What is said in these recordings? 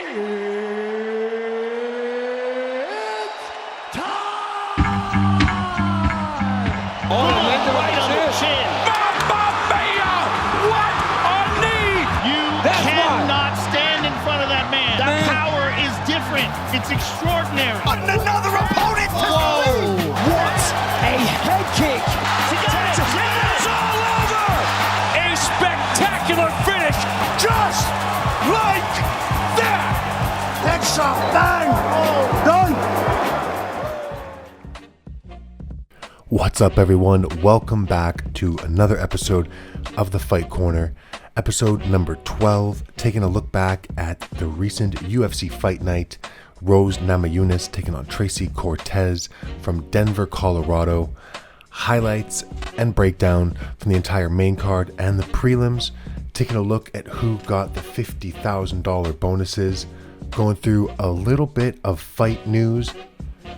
It's extraordinary. Another opponent. Whoa! What a head kick. It's all over. A spectacular finish, just like that. Headshot, bang. Done. What's up, everyone? Welcome back to another episode of The Fight Corner. Episode number 12, taking a look back at the recent UFC fight night. Namajunas taking on Tracy Cortez from Denver, Colorado. Highlights and breakdown from the entire main card and the prelims. Taking a look at who got the $50,000 bonuses. Going through a little bit of fight news.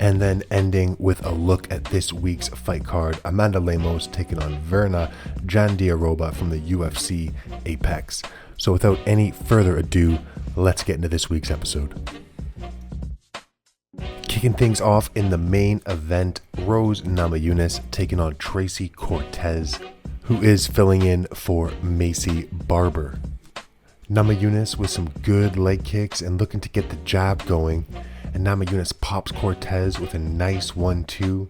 And then ending with a look at this week's fight card. Amanda Lemos taking on Verna Jandiroba from the UFC Apex. So without any further ado, let's get into this week's episode. Kicking things off in the main event, Namajunas taking on Tracy Cortez, who is filling in for Macy Barber. Namajunas with some good leg kicks and looking to get the jab going, and Namajunas pops Cortez with a nice 1-2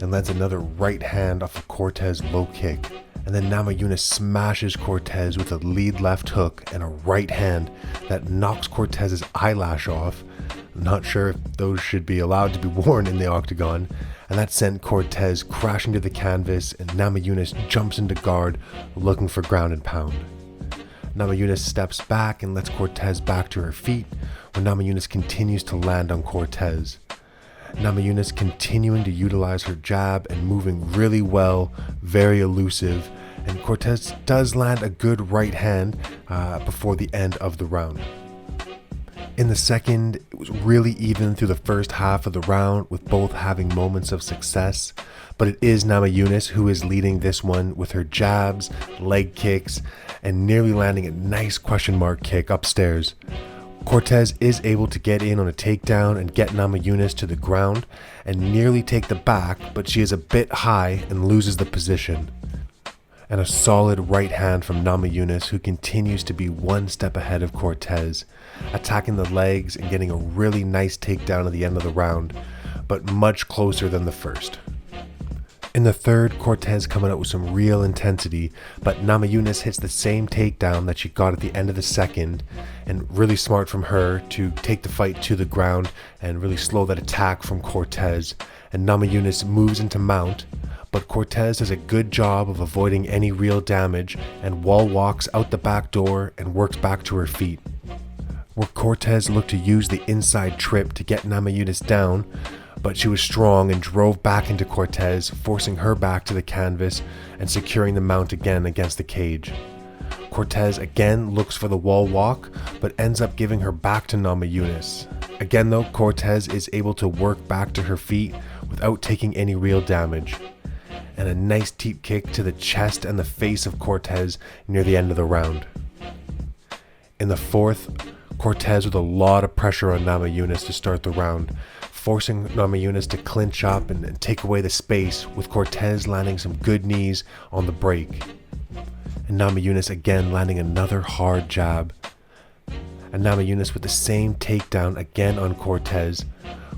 and lands another right hand off of Cortez low kick, and then Namajunas smashes Cortez with a lead left hook and a right hand that knocks Cortez's eyelash off. I'm not sure if those should be allowed to be worn in the octagon, and that sent Cortez crashing to the canvas, and Namajunas jumps into guard looking for ground and pound. Namajunas steps back and lets Cortez back to her feet when Namajunas continues to land on Cortez. Namajunas continuing to utilize her jab and moving really well, very elusive, and Cortez does land a good right hand before the end of the round. In the second, it was really even through the first half of the round, with both having moments of success, but it is Namajunas who is leading this one with her jabs, leg kicks, and nearly landing a nice question mark kick upstairs. Cortez is able to get in on a takedown and get Namajunas to the ground and nearly take the back, but she is a bit high and loses the position. And a solid right hand from Namajunas, who continues to be one step ahead of Cortez, attacking the legs and getting a really nice takedown at the end of the round, but much closer than the first. In the third, Cortez coming out with some real intensity, but Namajunas hits the same takedown that she got at the end of the second, and really smart from her to take the fight to the ground and really slow that attack from Cortez, and Namajunas moves into mount, but Cortez does a good job of avoiding any real damage and wall walks out the back door and works back to her feet. Where Cortez looked to use the inside trip to get Namajunas down, but she was strong and drove back into Cortez, forcing her back to the canvas and securing the mount again against the cage. Cortez again looks for the wall walk, but ends up giving her back to Namajunas. Again though, Cortez is able to work back to her feet without taking any real damage. And a nice deep kick to the chest and the face of Cortez near the end of the round. In the fourth, Cortez with a lot of pressure on Namajunas to start the round, forcing Namajunas to clinch up and take away the space, with Cortez landing some good knees on the break. And Namajunas again landing another hard jab. And Namajunas with the same takedown again on Cortez,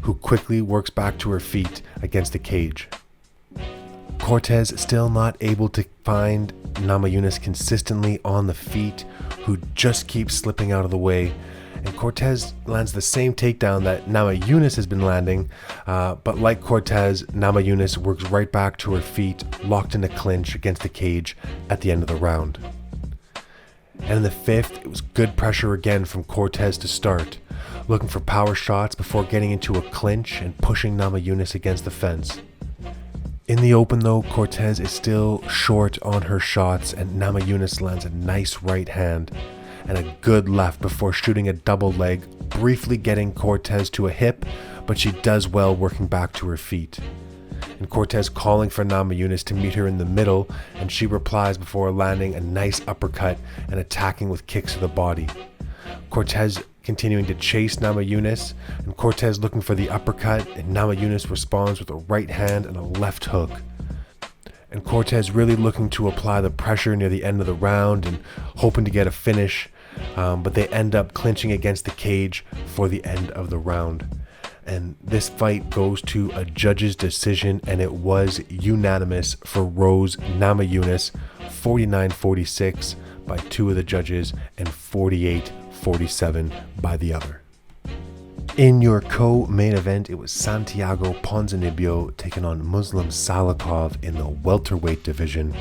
who quickly works back to her feet against the cage. Cortez still not able to find Namajunas consistently on the feet, who just keeps slipping out of the way, and Cortez lands the same takedown that Namajunas has been landing, but like Cortez, Namajunas works right back to her feet, locked in a clinch against the cage at the end of the round. And in the fifth, it was good pressure again from Cortez to start, looking for power shots before getting into a clinch and pushing Namajunas against the fence. In the open though, Cortez is still short on her shots, and Namajunas lands a nice right hand and a good left before shooting a double leg, briefly getting Cortez to a hip, but she does well working back to her feet. And Cortez calling for Namajunas to meet her in the middle, and she replies before landing a nice uppercut and attacking with kicks to the body. Cortez continuing to chase Namajunas, and Cortez looking for the uppercut, and Namajunas responds with a right hand and a left hook. And Cortez really looking to apply the pressure near the end of the round and hoping to get a finish, but they end up clinching against the cage for the end of the round. And this fight goes to a judge's decision, and it was unanimous for Rose Namajunas, 49-46 by two of the judges and 48-47 by the other. In your co-main event, it was Santiago Ponzinibbio taking on Muslim Salikhov in the welterweight division.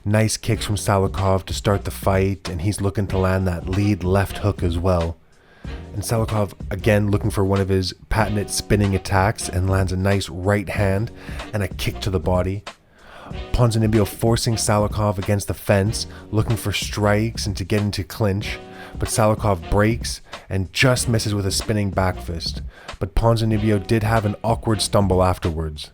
Nice kicks from Salikhov to start the fight, and he's looking to land that lead left hook as well. And Salikhov again looking for one of his patented spinning attacks and lands a nice right hand and a kick to the body. Ponzinibbio forcing Salikhov against the fence, looking for strikes and to get into clinch, but Salikhov breaks and just misses with a spinning back fist. But Ponzinibbio did have an awkward stumble afterwards.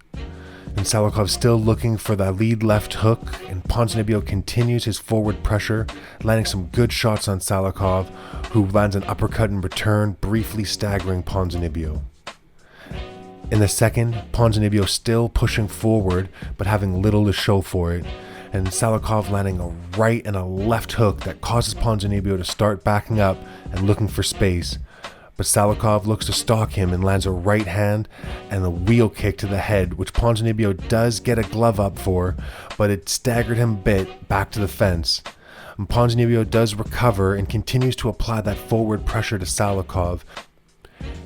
And Salikhov still looking for the lead left hook, and Ponzinibbio continues his forward pressure, landing some good shots on Salikhov, who lands an uppercut in return, briefly staggering Ponzinibbio. In the second, Ponzinibbio still pushing forward, but having little to show for it, and Salikhov landing a right and a left hook that causes Ponzinibbio to start backing up and looking for space. But Salikhov looks to stalk him and lands a right hand and a wheel kick to the head, which Ponzinibbio does get a glove up for, but it staggered him a bit back to the fence. And Ponzinibbio does recover and continues to apply that forward pressure to Salikhov,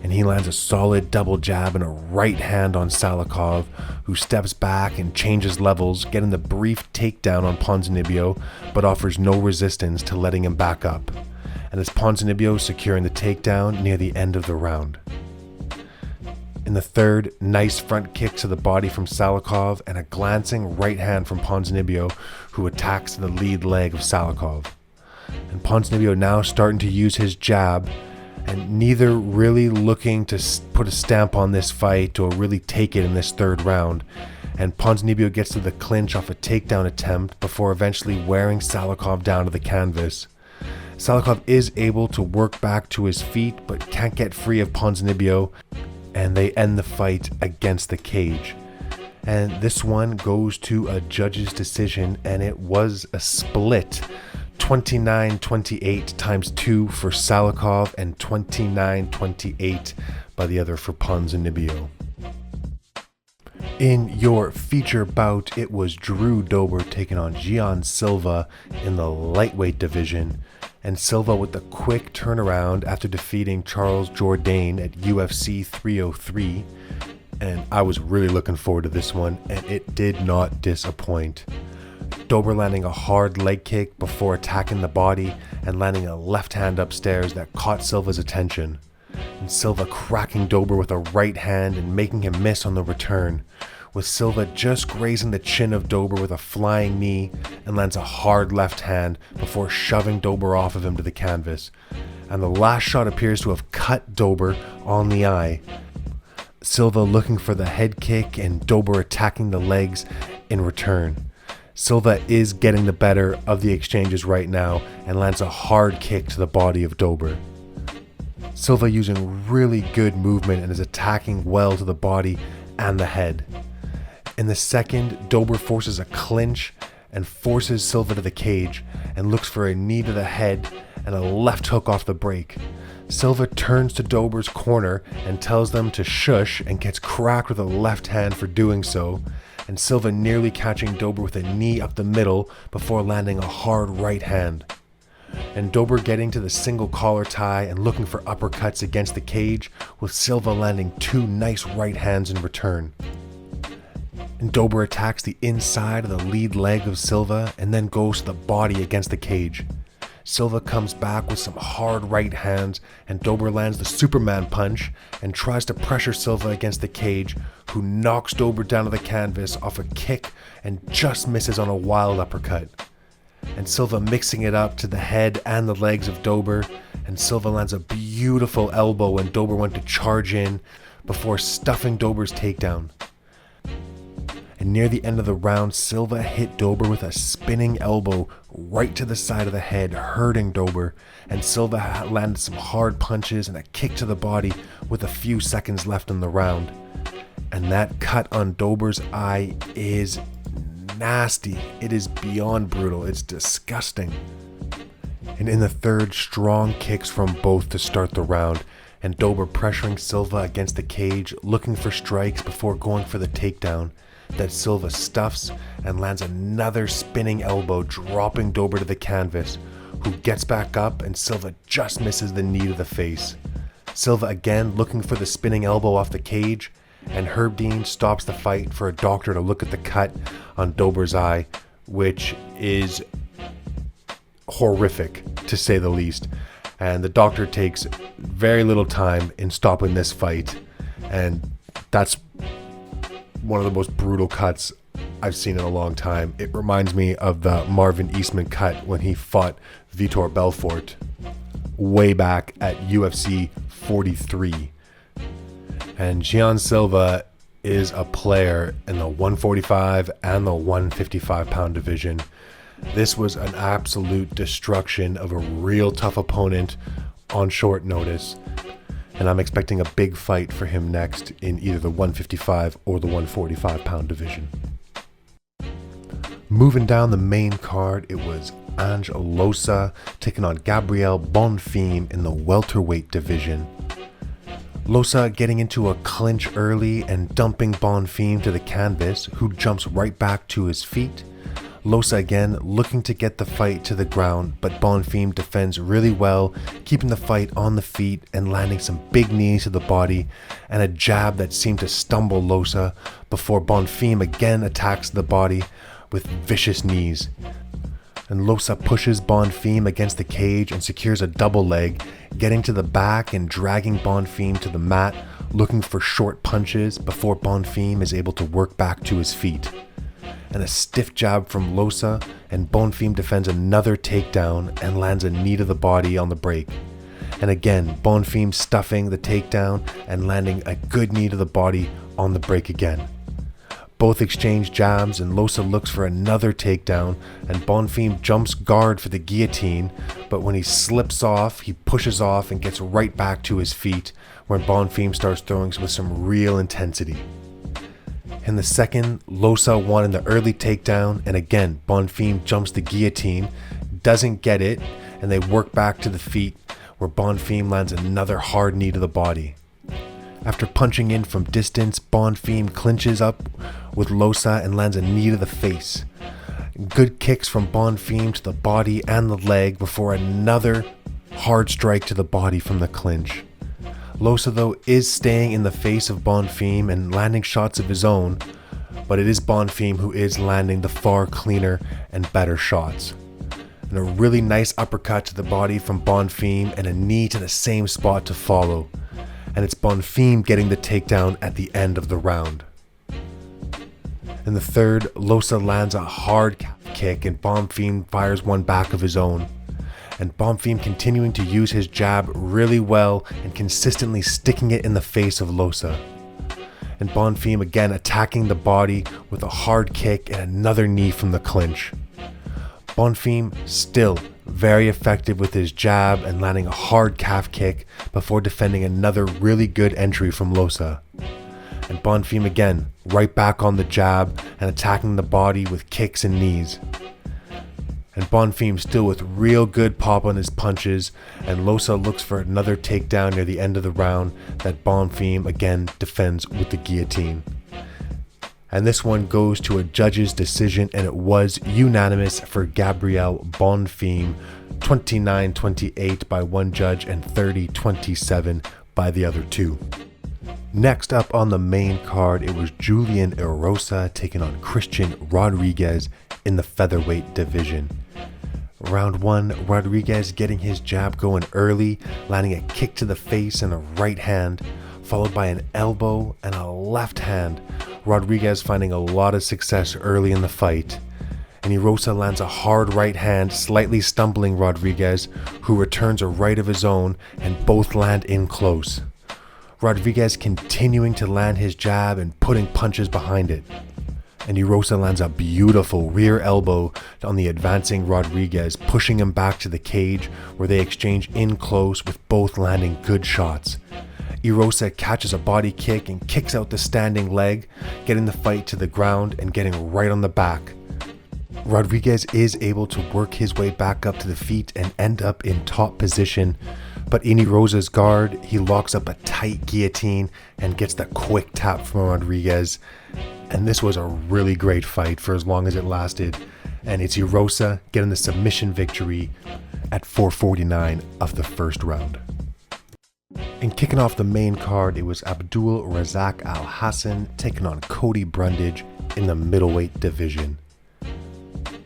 and he lands a solid double jab and a right hand on Salikhov, who steps back and changes levels, getting the brief takedown on Ponzinibbio, but offers no resistance to letting him back up. And it's Ponzinibbio securing the takedown near the end of the round. In the third, nice front kick to the body from Salikhov and a glancing right hand from Ponzinibbio, who attacks the lead leg of Salikhov. And Ponzinibbio now starting to use his jab, and neither really looking to put a stamp on this fight or really take it in this third round. And Ponzinibbio gets to the clinch off a takedown attempt before eventually wearing Salikhov down to the canvas. Salikhov is able to work back to his feet, but can't get free of Ponzinibbio, and they end the fight against the cage. And this one goes to a judge's decision, and it was a split. 29-28 times 2 for Salikhov and 29-28 by the other for Ponzinibbio. In your feature bout, it was Drew Dober taking on Julian Silva in the lightweight division, and Silva with the quick turnaround after defeating Charles Jourdain at UFC 303, and I was really looking forward to this one, and it did not disappoint. Dober landing a hard leg kick before attacking the body and landing a left hand upstairs that caught Silva's attention. And Silva cracking Dober with a right hand and making him miss on the return, with Silva just grazing the chin of Dober with a flying knee and lands a hard left hand before shoving Dober off of him to the canvas. And the last shot appears to have cut Dober on the eye. Silva looking for the head kick and Dober attacking the legs in return. Silva is getting the better of the exchanges right now and lands a hard kick to the body of Dober. Silva using really good movement and is attacking well to the body and the head. In the second, Dober forces a clinch and forces Silva to the cage and looks for a knee to the head and a left hook off the break. Silva turns to Dober's corner and tells them to shush and gets cracked with a left hand for doing so, and Silva nearly catching Dober with a knee up the middle before landing a hard right hand. And Dober getting to the single collar tie and looking for uppercuts against the cage, with Silva landing two nice right hands in return. And Dober attacks the inside of the lead leg of Silva and then goes to the body against the cage. Silva comes back with some hard right hands, and Dober lands the Superman punch and tries to pressure Silva against the cage, who knocks Dober down to the canvas off a kick and just misses on a wild uppercut. And Silva mixing it up to the head and the legs of Dober, and Silva lands a beautiful elbow when Dober went to charge in before stuffing Dober's takedown. And And near the end of the round, Silva hit Dober with a spinning elbow right to the side of the head, hurting Dober, and Silva landed some hard punches and a kick to the body with a few seconds left in the round. And that cut on Dober's eye is nasty. It is beyond brutal. It's disgusting. And in the third, strong kicks from both to start the round, and Dober pressuring Silva against the cage, looking for strikes before going for the takedown that Silva stuffs and lands another spinning elbow, dropping Dober to the canvas, who gets back up and Silva just misses the knee to the face. Silva again looking for the spinning elbow off the cage, and Herb Dean stops the fight for a doctor to look at the cut on Dober's eye, which is horrific to say the least. And the doctor takes very little time in stopping this fight, and that's one of the most brutal cuts I've seen in a long time. It reminds me of the Marvin Eastman cut when he fought Vitor Belfort way back at UFC 43. And Gian Silva is a player in the 145 and the 155 pound division. This was an absolute destruction of a real tough opponent on short notice, and I'm expecting a big fight for him next in either the 155 or the 145 pound division. Moving down the main card, it was Ange Loosa taking on Gabriel Bonfim in the welterweight division. Loosa getting into a clinch early and dumping Bonfim to the canvas, who jumps right back to his feet. Loosa again looking to get the fight to the ground, but Bonfim defends really well, keeping the fight on the feet and landing some big knees to the body and a jab that seemed to stumble Loosa before Bonfim again attacks the body with vicious knees. And Loosa pushes Bonfim against the cage and secures a double leg, getting to the back and dragging Bonfim to the mat, looking for short punches before Bonfim is able to work back to his feet. And a stiff jab from Loosa, and Bonfim defends another takedown and lands a knee to the body on the break. And again, Bonfim stuffing the takedown and landing a good knee to the body on the break again. Both exchange jabs, and Loosa looks for another takedown, and Bonfim jumps guard for the guillotine, but when he slips off, he pushes off and gets right back to his feet, where Bonfim starts throwing with some real intensity. In the second, Loosa wanted the early takedown, and again, Bonfim jumps the guillotine, doesn't get it, and they work back to the feet, where Bonfim lands another hard knee to the body. After punching in from distance, Bonfim clinches up with Loosa and lands a knee to the face. Good kicks from Bonfim to the body and the leg before another hard strike to the body from the clinch. Loosa, though, is staying in the face of Bonfim and landing shots of his own, but it is Bonfim who is landing the far cleaner and better shots. And a really nice uppercut to the body from Bonfim and a knee to the same spot to follow. And it's Bonfim getting the takedown at the end of the round. In the third, Loosa lands a hard calf kick and Bonfim fires one back of his own. And Bonfim continuing to use his jab really well and consistently sticking it in the face of Loosa. And Bonfim again attacking the body with a hard kick and another knee from the clinch. Bonfim still very effective with his jab and landing a hard calf kick before defending another really good entry from Loosa. And Bonfim again right back on the jab and attacking the body with kicks and knees. And Bonfim still with real good pop on his punches, and Loosa looks for another takedown near the end of the round that Bonfim again defends with the guillotine. And this one goes to a judge's decision, and it was unanimous for Gabriel Bonfim, 29-28 by one judge and 30-27 by the other two. Next up on the main card, it was Julian Erosa taking on Christian Rodriguez in the featherweight division. Round one, Rodriguez getting his jab going early, landing a kick to the face and a right hand, followed by an elbow and a left hand. Rodriguez finding a lot of success early in the fight. And Erosa lands a hard right hand, slightly stumbling Rodriguez, who returns a right of his own, and both land in close. Rodriguez continuing to land his jab and putting punches behind it. and Erosa lands a beautiful rear elbow on the advancing Rodriguez, pushing him back to the cage where they exchange in close with both landing good shots. Erosa catches a body kick and kicks out the standing leg, getting the fight to the ground and getting right on the back. Rodriguez is able to work his way back up to the feet and end up in top position, but in Erosa's guard, he locks up a tight guillotine and gets the quick tap from Rodriguez. And this was a really great fight for as long as it lasted, and it's Erosa getting the submission victory at 4:49 of the first round. And kicking off the main card, it was Abdul Razak Alhassan taking on Cody Brundage in the middleweight division.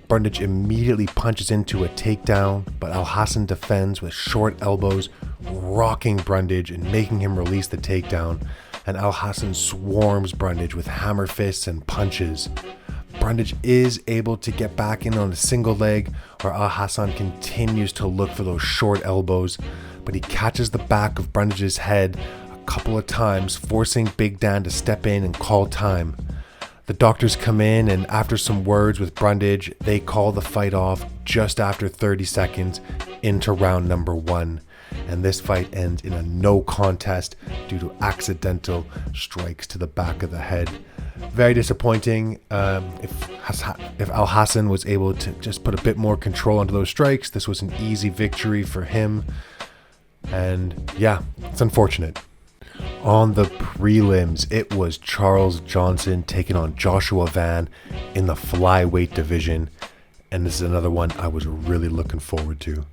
Brundage immediately punches into a takedown, but Alhassan defends with short elbows, rocking Brundage and making him release the takedown, and Alhassan swarms Brundage with hammer fists and punches. Brundage is able to get back in on a single leg, where Alhassan continues to look for those short elbows, but he catches the back of Brundage's head a couple of times, forcing Big Dan to step in and call time. The doctors come in, and after some words with Brundage, they call the fight off just after 30 seconds into round number 1. And this fight ends in a no contest due to accidental strikes to the back of the head. Very disappointing. If Alhassan was able to just put a bit more control onto those strikes, this was an easy victory for him. And yeah, it's unfortunate. On the prelims, it was Charles Johnson taking on Joshua Van in the Flyweight division, and this is another one I was really looking forward to.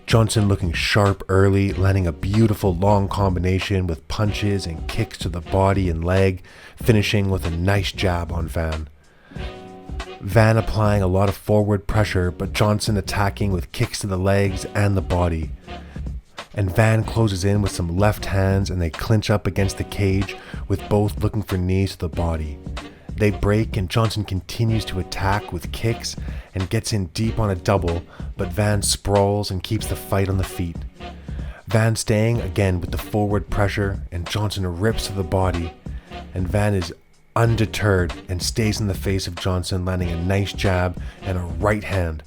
Johnson looking sharp early, landing a beautiful long combination with punches and kicks to the body and leg, finishing with a nice jab on Van. Van applying a lot of forward pressure, but Johnson attacking with kicks to the legs and the body. And Van closes in with some left hands, and they clinch up against the cage with both looking for knees to the body. They break, and Johnson continues to attack with kicks and gets in deep on a double, but Van sprawls and keeps the fight on the feet. Van staying again with the forward pressure, and Johnson rips to the body, and Van is undeterred and stays in the face of Johnson, landing a nice jab and a right hand,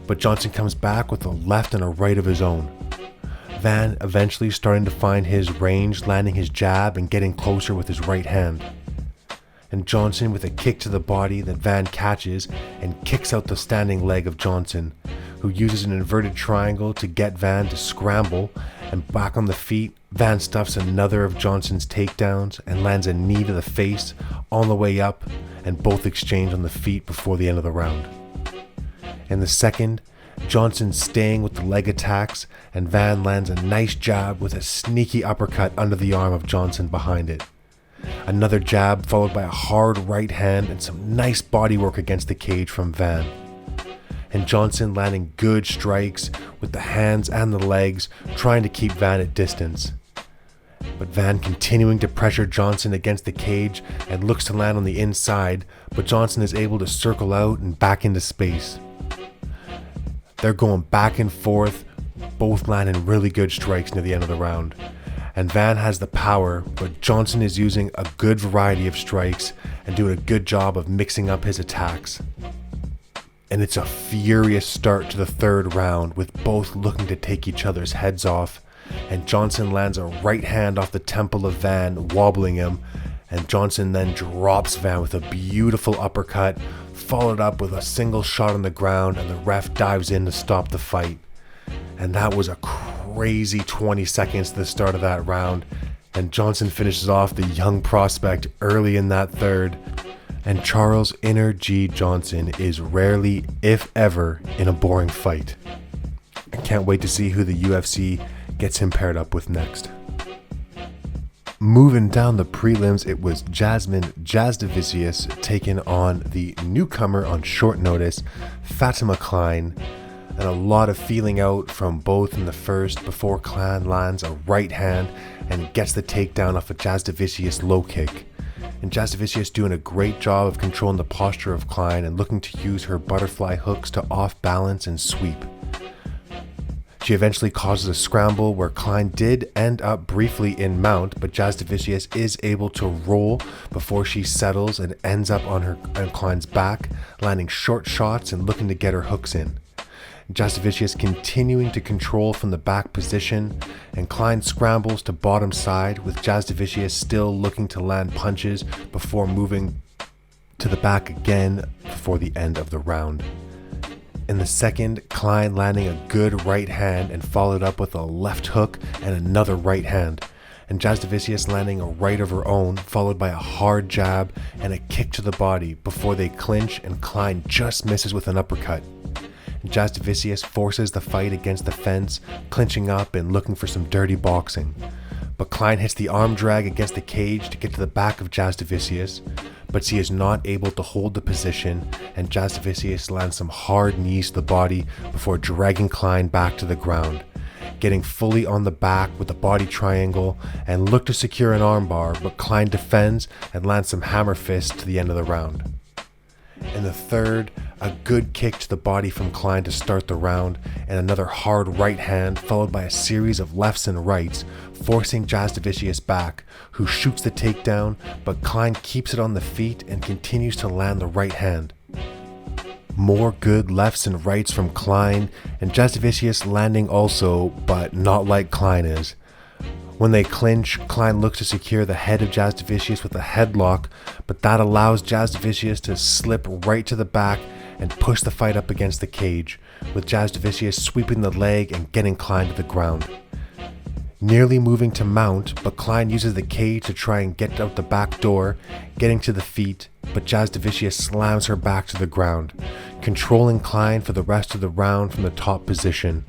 but Johnson comes back with a left and a right of his own. Van eventually starting to find his range, landing his jab and getting closer with his right hand. And Johnson with a kick to the body that Van catches and kicks out the standing leg of Johnson, who uses an inverted triangle to get Van to scramble, and back on the feet, Van stuffs another of Johnson's takedowns and lands a knee to the face on the way up, and both exchange on the feet before the end of the round. In the second, Johnson staying with the leg attacks, and Van lands a nice jab with a sneaky uppercut under the arm of Johnson behind it. Another jab followed by a hard right hand and some nice body work against the cage from Van. And Johnson landing good strikes with the hands and the legs, trying to keep Van at distance. But Van continuing to pressure Johnson against the cage and looks to land on the inside, but Johnson is able to circle out and back into space. They're going back and forth, both landing really good strikes near the end of the round. And Van has the power, but Johnson is using a good variety of strikes and doing a good job of mixing up his attacks. And it's a furious start to the third round, with both looking to take each other's heads off, and Johnson lands a right hand off the temple of Van, wobbling him, and Johnson then drops Van with a beautiful uppercut, followed up with a single shot on the ground, and the ref dives in to stop the fight. And that was a crazy 20 seconds to the start of that round, and Johnson finishes off the young prospect early in that third. And Charles Inner G Johnson is rarely, if ever, in a boring fight. I can't wait to see who the UFC gets him paired up with next. Moving down the prelims, it was Jasmine Jasudavicius taking on the newcomer on short notice, Fatima Kline, and a lot of feeling out from both in the first before Kline lands a right hand and gets the takedown off a Jasudavicius low kick. And Jasudavicius doing a great job of controlling the posture of Kline and looking to use her butterfly hooks to off balance and sweep. She eventually causes a scramble where Kline did end up briefly in mount, but Jasudavicius is able to roll before she settles and ends up on Kline's back, landing short shots and looking to get her hooks in. Jasudavicius continuing to control from the back position, and Kline scrambles to bottom side with Jasudavicius still looking to land punches before moving to the back again before the end of the round. In the second, Kline landing a good right hand and followed up with a left hook and another right hand, and Jasudavicius landing a right of her own followed by a hard jab and a kick to the body before they clinch, and Kline just misses with an uppercut. Jasudavicius forces the fight against the fence, clinching up and looking for some dirty boxing. But Kline hits the arm drag against the cage to get to the back of Jasudavicius, but she is not able to hold the position, and Jasudavicius lands some hard knees to the body before dragging Kline back to the ground, getting fully on the back with a body triangle and look to secure an armbar, but Kline defends and lands some hammer fists to the end of the round. In the third, a good kick to the body from Kline to start the round, and another hard right hand followed by a series of lefts and rights, forcing Jasudavicius back, who shoots the takedown, but Kline keeps it on the feet and continues to land the right hand. More good lefts and rights from Kline, and Jasudavicius landing also, but not like Kline is. When they clinch, Kline looks to secure the head of Jasudavicius with a headlock, but that allows Jasudavicius to slip right to the back and push the fight up against the cage, with Jasudavicius sweeping the leg and getting Kline to the ground. Nearly moving to mount, but Kline uses the cage to try and get out the back door, getting to the feet, but Jasudavicius slams her back to the ground, controlling Kline for the rest of the round from the top position.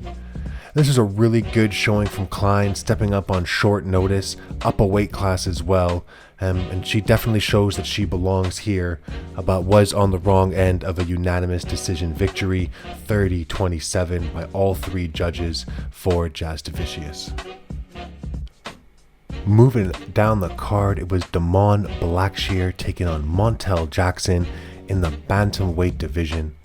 This is a really good showing from Kline, stepping up on short notice, up a weight class as well, and she definitely shows that she belongs here, but was on the wrong end of a unanimous decision victory, 30-27 by all three judges for Jasudavicius. Moving down the card, it was Damon Blackshear taking on Montel Jackson in the bantamweight division.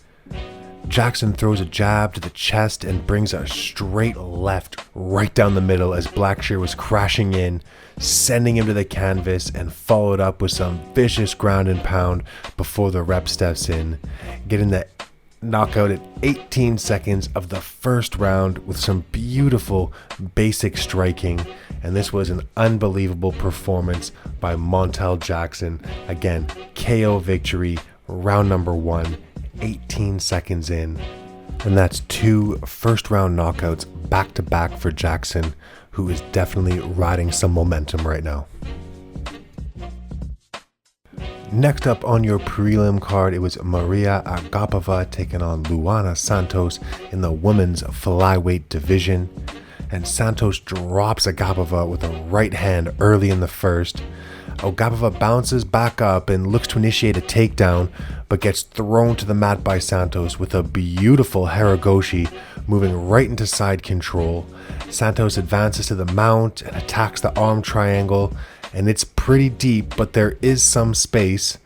Jackson throws a jab to the chest and brings a straight left right down the middle as Blackshear was crashing in, sending him to the canvas, and followed up with some vicious ground and pound before the rep steps in, getting the knockout at 18 seconds of the first round with some beautiful basic striking, and this was an unbelievable performance by Montel Jackson. Again, KO victory, round number 1. 18 seconds in, and that's 2 first round knockouts back to back for Jackson, who is definitely riding some momentum right now. Next up on your prelim card, it was Maria Agapova taking on Luana Santos in the women's flyweight division, and Santos drops Agapova with a right hand early in the first. Agapova bounces back up and looks to initiate a takedown, but gets thrown to the mat by Santos with a beautiful Haragoshi, moving right into side control. Santos advances to the mount and attacks the arm triangle, and it's pretty deep, but there is some space.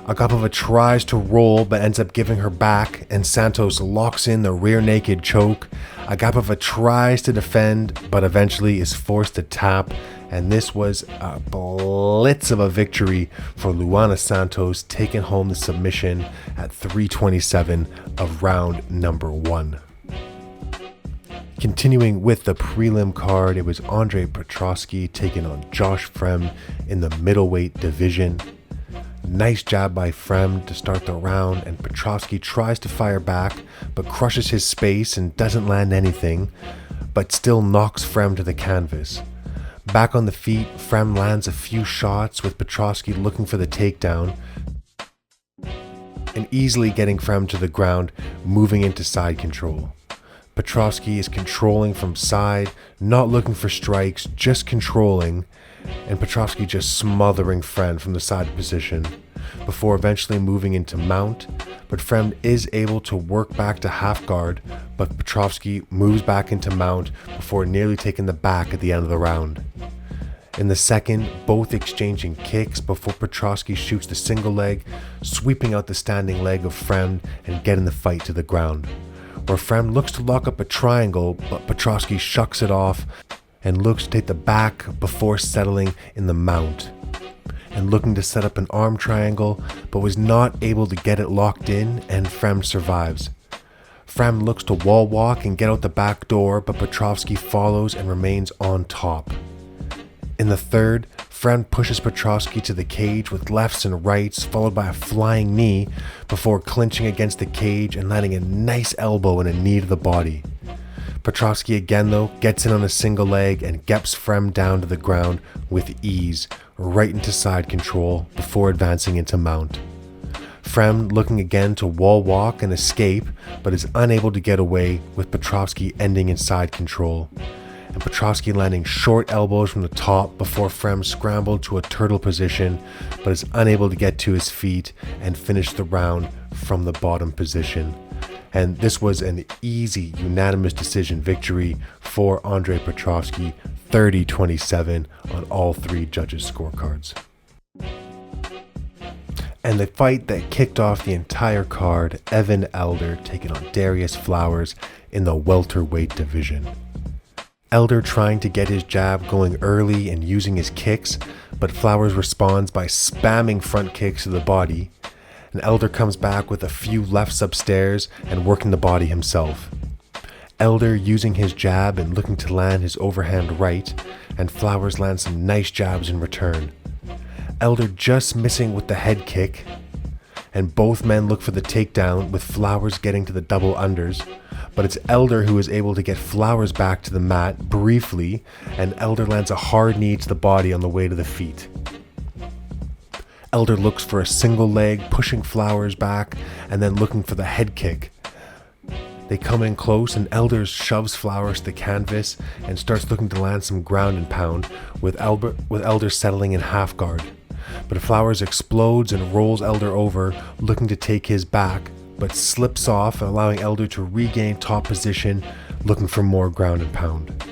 Agapova tries to roll but ends up giving her back, and Santos locks in the rear naked choke. Agapova tries to defend but eventually is forced to tap, and this was a blitz of a victory for Luana Santos, taking home the submission at 3:27 of round number 1. Continuing with the prelim card, it was Andre Petroski taking on Josh Fremd in the middleweight division. Nice jab by Fremd to start the round, and Petroski tries to fire back but crushes his space and doesn't land anything, but still knocks Fremd to the canvas. Back on the feet, Fremd lands a few shots with Petroski looking for the takedown and easily getting Fremd to the ground, moving into side control. Petroski is controlling from side, not looking for strikes, just controlling, and Petroski just smothering Fremd from the side position before eventually moving into mount, but Fremd is able to work back to half guard, but Petroski moves back into mount before nearly taking the back at the end of the round. In the second, both exchanging kicks before Petroski shoots the single leg, sweeping out the standing leg of Fremd and getting the fight to the ground. where Frem looks to lock up a triangle, but Petroski shucks it off and looks to take the back before settling in the mount. And looking to set up an arm triangle, but was not able to get it locked in, and Frem survives. Frem looks to wall walk and get out the back door, but Petroski follows and remains on top. In the third, Frem pushes Petroski to the cage with lefts and rights, followed by a flying knee, before clinching against the cage and landing a nice elbow and a knee to the body. Petroski again though gets in on a single leg and geps Frem down to the ground with ease, right into side control before advancing into mount. Frem looking again to wall walk and escape, but is unable to get away, with Petroski ending in side control. And Petroski landing short elbows from the top before Frem scrambled to a turtle position, but is unable to get to his feet and finish the round from the bottom position. And this was an easy unanimous decision victory for Andrei Petroski, 30-27 on all three judges' scorecards. And the fight that kicked off the entire card, Evan Elder taking on Darius Flowers in the welterweight division. Elder trying to get his jab going early and using his kicks, but Flowers responds by spamming front kicks to the body, and Elder comes back with a few lefts upstairs and working the body himself. Elder using his jab and looking to land his overhand right, and Flowers lands some nice jabs in return. Elder just missing with the head kick, and both men look for the takedown, with Flowers getting to the double unders, but it's Elder who is able to get Flowers back to the mat briefly, and Elder lands a hard knee to the body on the way to the feet. Elder looks for a single leg, pushing Flowers back, and then looking for the head kick. They come in close, and Elder shoves Flowers to the canvas and starts looking to land some ground and pound, with Elder settling in half guard. But Flowers explodes and rolls Elder over, looking to take his back, but slips off, allowing Elder to regain top position, looking for more ground and pound.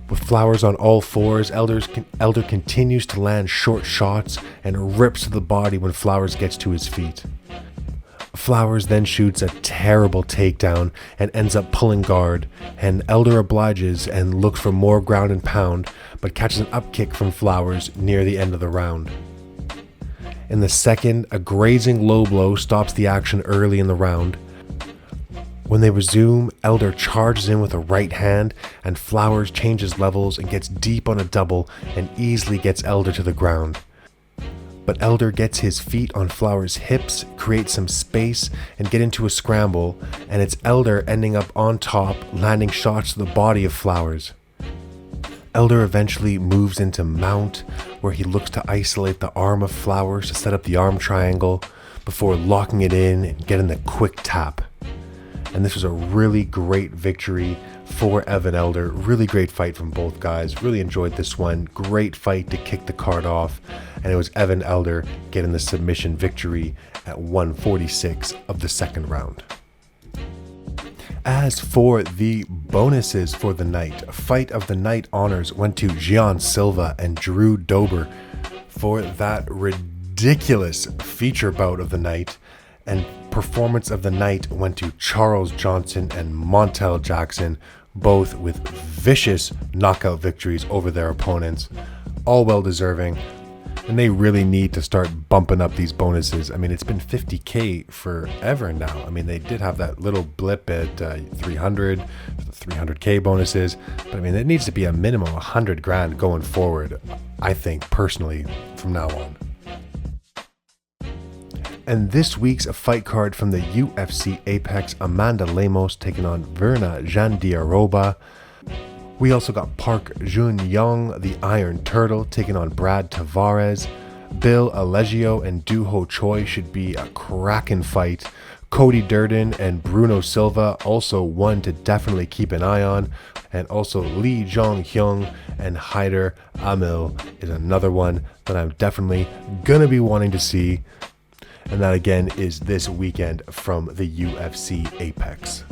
With Flowers on all fours, Elder continues to land short shots and rips to the body when Flowers gets to his feet. Flowers then shoots a terrible takedown and ends up pulling guard, and Elder obliges and looks for more ground and pound, but catches an up kick from Flowers near the end of the round. In the second, a grazing low blow stops the action early in the round. When they resume, Elder charges in with a right hand, and Flowers changes levels and gets deep on a double and easily gets Elder to the ground. But Elder gets his feet on Flowers' hips, creates some space, and get into a scramble, and it's Elder ending up on top, landing shots to the body of Flowers. Elder eventually moves into mount, where he looks to isolate the arm of Flowers to set up the arm triangle, before locking it in and getting the quick tap. And this was a really great victory for Evan Elder. Really great fight from both guys. Really enjoyed this one. Great fight to kick the card off. And it was Evan Elder getting the submission victory at 146 of the second round. As for the bonuses for the night, Fight of the Night honors went to Gian Silva and Drew Dober for that ridiculous feature bout of the night, and Performance of the Night went to Charles Johnson and Montel Jackson, both with vicious knockout victories over their opponents, all well deserving. And they really need to start bumping up these bonuses. I mean, it's been 50K forever now. I mean, they did have that little blip at 300, the 300K bonuses. But I mean, it needs to be a minimum 100 grand going forward, I think, personally, from now on. And this week's fight card from the UFC Apex, Amanda Lemos taking on Verna Jandiaroba. We also got Park Jun-young, the Iron Turtle, taking on Brad Tavares. Bill Allegio and Doo-Ho Choi should be a cracking fight. Cody Durden and Bruno Silva, also one to definitely keep an eye on. And also Lee Jong-hyung and Haider Amil is another one that I'm definitely going to be wanting to see. And that again is this weekend from the UFC Apex.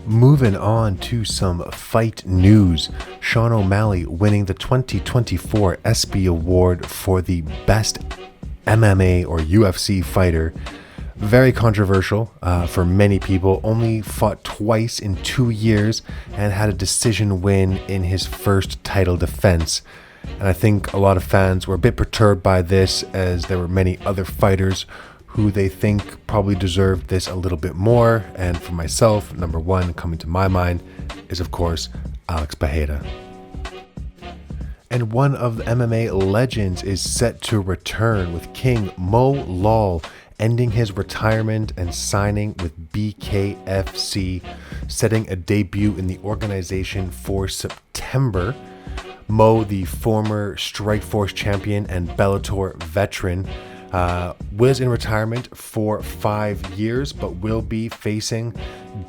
Moving on to some fight news. Sean O'Malley winning the 2024 ESPY Award for the best MMA or UFC fighter. Very controversial for many people. Only fought twice in 2 years and had a decision win in his first title defense. And I think a lot of fans were a bit perturbed by this, as there were many other fighters who they think probably deserved this a little bit more. And for myself, number one coming to my mind is, of course, Alex Pereira. And one of the MMA legends is set to return, with King Mo Lawal ending his retirement and signing with BKFC, setting a debut in the organization for September. Mo, the former Strikeforce champion and Bellator veteran, was in retirement for 5 years, but will be facing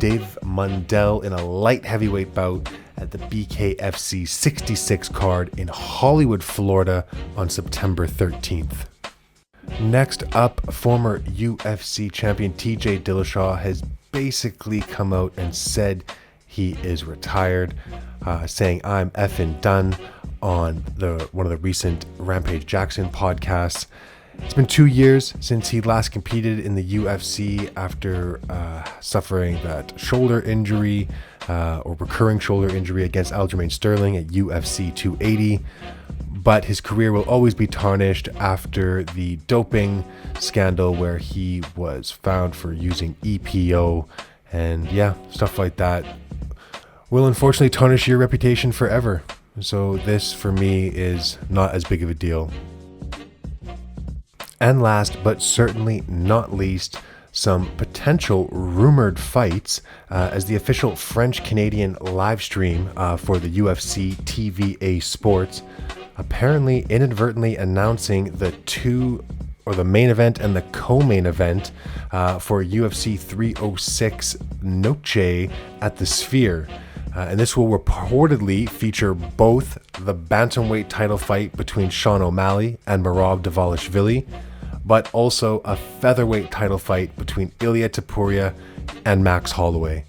Dave Mundell in a light heavyweight bout at the BKFC 66 card in Hollywood, Florida on September 13th. Next up, former UFC champion TJ Dillashaw has basically come out and said he is retired, saying I'm effing done on one of the recent Rampage Jackson podcasts. It's been 2 years since he last competed in the UFC after suffering that shoulder injury or recurring shoulder injury against Aljamain Sterling at UFC 280. But his career will always be tarnished after the doping scandal where he was found for using EPO, and stuff like that will unfortunately tarnish your reputation forever. So this for me is not as big of a deal. And last but certainly not least, some potential rumored fights as the official French-Canadian live stream for the UFC TVA Sports apparently inadvertently announcing the main event and the co-main event for UFC 306 Noche at the Sphere. And this will reportedly feature both the bantamweight title fight between Sean O'Malley and Merab Dvalishvili, but also a featherweight title fight between Ilia Topuria and Max Holloway.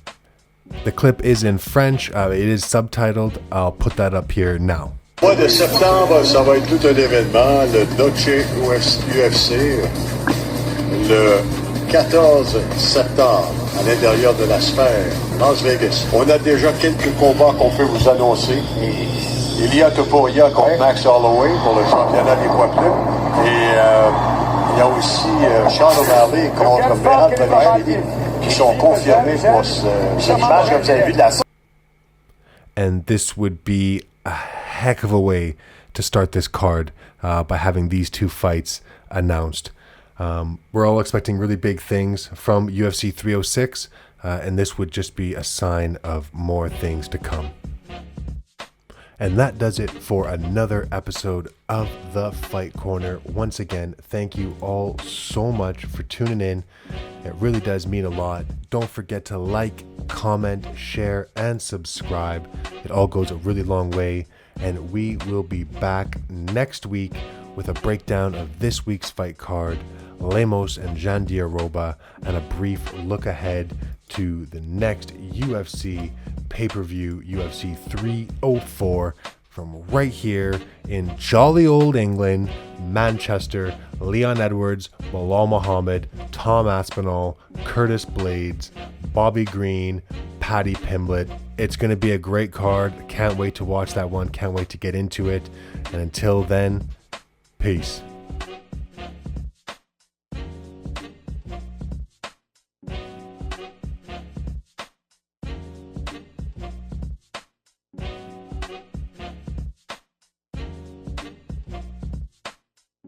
The clip is in French, it is subtitled, I'll put that up here now. Mois de septembre, ça va être tout un événement, le Noche UFC, le 14 septembre, à l'intérieur de la Sphère, Las Vegas. On a déjà quelques combats qu'on peut vous annoncer. Il y a Topuria contre Max Holloway pour le championnat des poids plumes. Et il y a aussi Sean O'Malley contre Merab Dvalishvili qui sont confirmés pour cette image que vous avez vue de la... And this would be a heck of a way to start this card by having these two fights announced. We're all expecting really big things from UFC 306, and this would just be a sign of more things to come. And that does it for another episode of The Fight Corner. Once again, thank you all so much for tuning in. It really does mean a lot. Don't forget to like, comment, share, and subscribe. It all goes a really long way. And we will be back next week with a breakdown of this week's fight card, Lemos and Jandiroba, and a brief look ahead to the next UFC pay-per-view, UFC 304, from right here in jolly old England, Manchester. Leon Edwards, Bilal Muhammad, Tom Aspinall, Curtis Blades, Bobby Green, Paddy Pimblett. It's going to be a great card. Can't wait to watch that one. Can't wait to get into it. And until then, peace.